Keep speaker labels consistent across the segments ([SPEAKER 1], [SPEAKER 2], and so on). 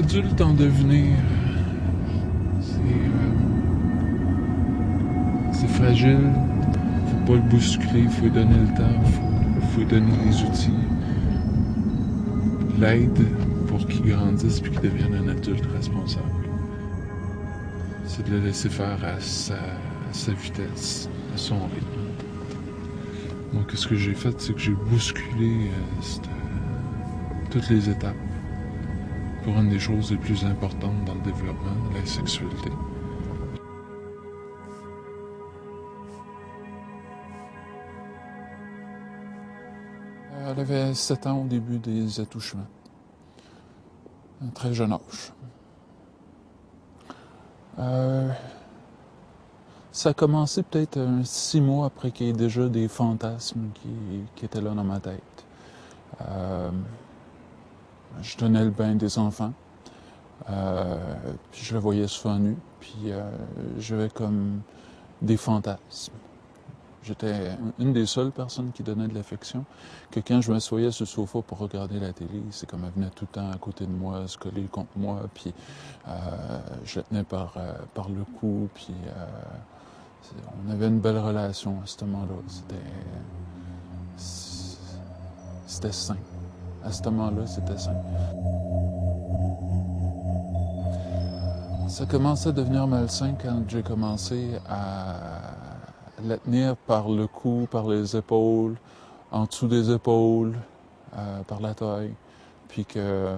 [SPEAKER 1] L'adulte en devenir, c'est fragile. Faut pas le bousculer, il faut lui donner le temps, faut lui donner les outils, l'aide pour qu'il grandisse puis qu'il devienne un adulte responsable. C'est de le laisser faire à sa vitesse, à son rythme. Donc ce que j'ai fait, c'est que j'ai bousculé toutes les étapes pour une des choses les plus importantes dans le développement, la sexualité. Elle avait 7 ans au début des attouchements. Un très jeune âge. Ça a commencé peut-être 6 mois après qu'il y ait déjà des fantasmes qui étaient là dans ma tête. Je donnais le bain des enfants, puis je le voyais souvent nu, puis j'avais comme des fantasmes. J'étais une des seules personnes qui donnait de l'affection, que quand je m'assoyais sur le sofa pour regarder la télé, c'est comme elle venait tout le temps à côté de moi, se coller contre moi, puis je la tenais par le cou, puis on avait une belle relation à ce moment-là. C'était sain. À ce moment-là, c'était sain. Ça commençait à devenir malsain quand j'ai commencé à la tenir par le cou, par les épaules, en dessous des épaules, par la taille. Puis que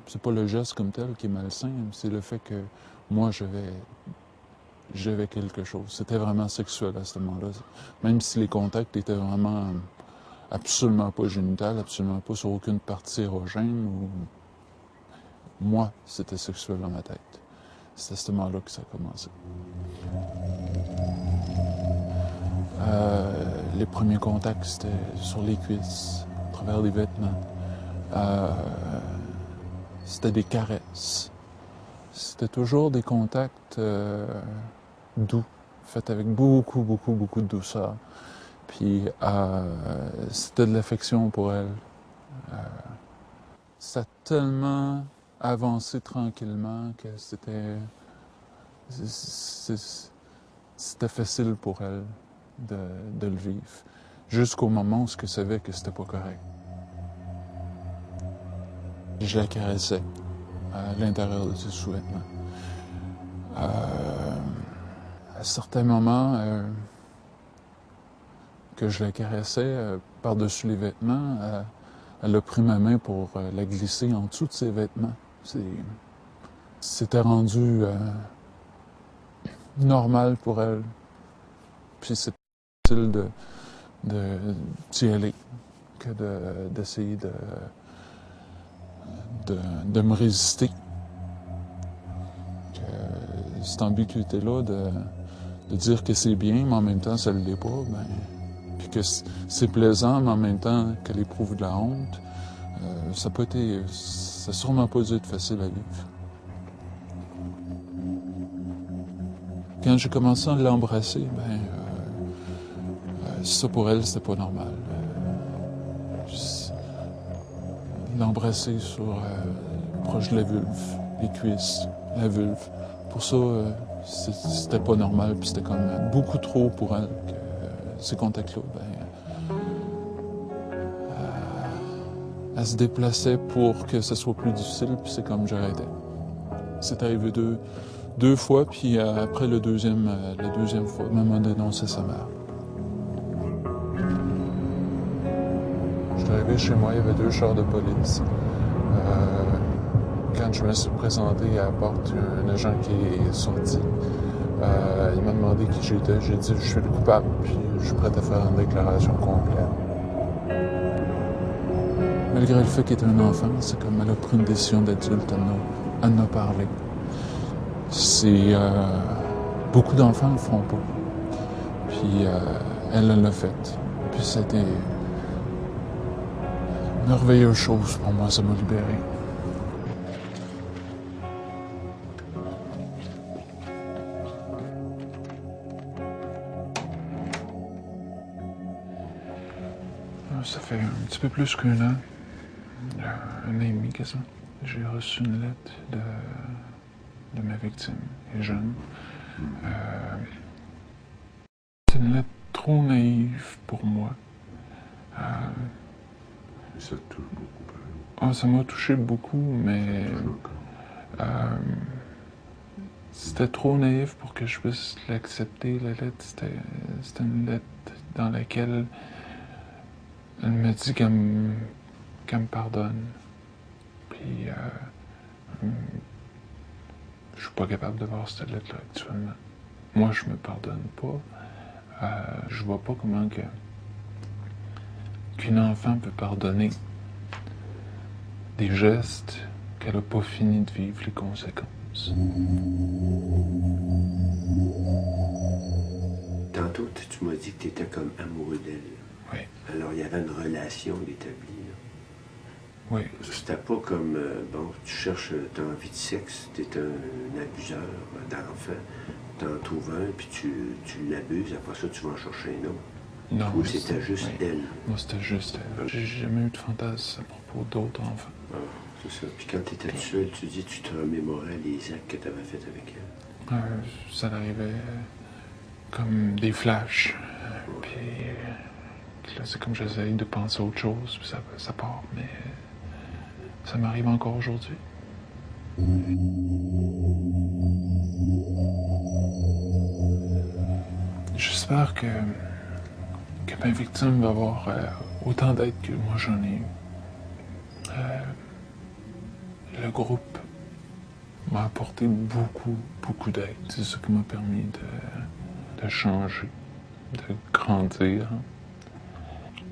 [SPEAKER 1] c'est pas le geste comme tel qui est malsain, c'est le fait que moi, j'avais quelque chose. C'était vraiment sexuel à ce moment-là. Même si les contacts étaient vraiment absolument pas génital, absolument pas sur aucune partie érogène, moi, c'était sexuel dans ma tête. C'est à ce moment-là que ça a commencé. Les premiers contacts, c'était sur les cuisses, à travers les vêtements. C'était des caresses. C'était toujours des contacts doux, faits avec beaucoup, beaucoup, beaucoup de douceur. Puis c'était de l'affection pour elle. Ça a tellement avancé tranquillement que c'était facile pour elle de le vivre. Jusqu'au moment où elle savait que c'était pas correct. Je la caressais à l'intérieur de ses sous-vêtements. À certains moments, que je la caressais par-dessus les vêtements, elle a pris ma main pour la glisser en dessous de ses vêtements. C'était rendu normal pour elle. Puis c'est facile d'y aller que d'essayer de me résister. Cette ambiguïté-là de dire que c'est bien, mais en même temps ça ne l'est pas, puis que c'est plaisant, mais en même temps qu'elle éprouve de la honte, ça n'a sûrement pas dû être facile à vivre. Quand j'ai commencé à l'embrasser, ça pour elle, c'était pas normal. L'embrasser proche de la vulve, les cuisses, la vulve. Pour ça, c'était pas normal, puis c'était comme beaucoup trop pour elle que ces contacts-là, elle se déplaçait pour que ce soit plus difficile, puis c'est comme j'arrêtais. C'est arrivé deux fois, puis après la deuxième fois, maman a dénoncé sa mère. Je suis arrivé chez moi, il y avait 2 chars de police. Quand je me suis présenté à la porte, un agent qui est sorti. Il m'a demandé qui j'étais. J'ai dit je suis le coupable, puis je suis prêt à faire une déclaration complète. Malgré le fait qu'il était un enfant, c'est comme elle a pris une décision d'adulte, elle en a parlé. Beaucoup d'enfants ne le feront pas. Puis elle l'a fait. Puis c'était une merveilleuse chose pour moi, ça m'a libéré. Ça fait un petit peu plus qu'1 an. 1 an et demi, quasiment. j'ai reçu une lettre de ma victime, elle est jeune. C'est une lettre trop naïve pour moi.
[SPEAKER 2] Ça te touche beaucoup.
[SPEAKER 1] Ça m'a touché beaucoup, mais c'était trop naïf pour que je puisse l'accepter. La lettre, c'était une lettre dans laquelle elle me dit qu'elle me pardonne. Puis, je suis pas capable de voir cette lettre-là actuellement. Moi, je me pardonne pas. Je vois pas comment qu'une enfant peut pardonner des gestes qu'elle a pas fini de vivre les conséquences.
[SPEAKER 2] Tantôt, tu m'as dit que tu étais comme amoureux d'elle.
[SPEAKER 1] Oui.
[SPEAKER 2] Alors, il y avait une relation établie.
[SPEAKER 1] Oui.
[SPEAKER 2] C'était pas comme, tu cherches, t'as envie de sexe, t'es un abuseur d'enfant, t'en trouves un, puis tu l'abuses, après ça, tu vas en chercher un autre.
[SPEAKER 1] Non.
[SPEAKER 2] Ou c'était juste elle?
[SPEAKER 1] Moi, c'était juste elle. J'ai jamais eu de fantasme à propos d'autres enfants.
[SPEAKER 2] Ah, c'est ça. Puis quand t'étais tout seul, tu dis, tu te remémorais les actes que t'avais faits avec elle.
[SPEAKER 1] Ça arrivait comme des flashs. Puis là, c'est comme j'essaye de penser à autre chose, puis ça part, mais ça m'arrive encore aujourd'hui. J'espère que ma victime va avoir autant d'aide que moi j'en ai eu. Le groupe m'a apporté beaucoup d'aide. C'est ça qui m'a permis de changer, de grandir,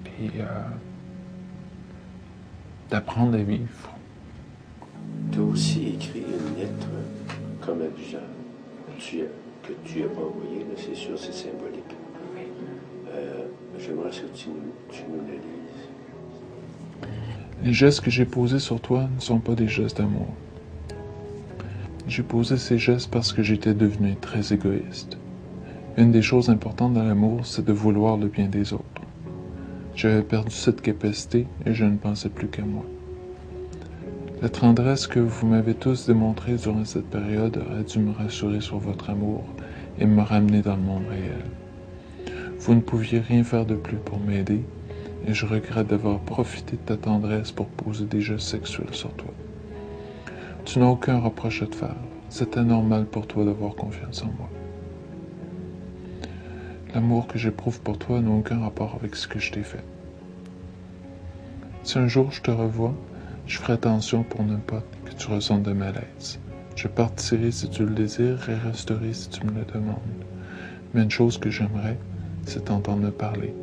[SPEAKER 1] puis d'apprendre à vivre.
[SPEAKER 2] Tu as aussi écrit une lettre comme abuseur que tu n'as pas envoyée, là, c'est sûr, c'est symbolique. J'aimerais que tu nous la lises.
[SPEAKER 1] Les gestes que j'ai posés sur toi ne sont pas des gestes d'amour. J'ai posé ces gestes parce que j'étais devenu très égoïste. Une des choses importantes dans l'amour, c'est de vouloir le bien des autres. J'avais perdu cette capacité et je ne pensais plus qu'à moi. La tendresse que vous m'avez tous démontrée durant cette période aurait dû me rassurer sur votre amour et me ramener dans le monde réel. Vous ne pouviez rien faire de plus pour m'aider et je regrette d'avoir profité de ta tendresse pour poser des gestes sexuels sur toi. Tu n'as aucun reproche à te faire. C'était normal pour toi d'avoir confiance en moi. L'amour que j'éprouve pour toi n'a aucun rapport avec ce que je t'ai fait. Si un jour je te revois, je ferai attention pour ne pas que tu ressentes de malaise. Je partirai si tu le désires et resterai si tu me le demandes. Mais une chose que j'aimerais, c'est t'entendre me parler,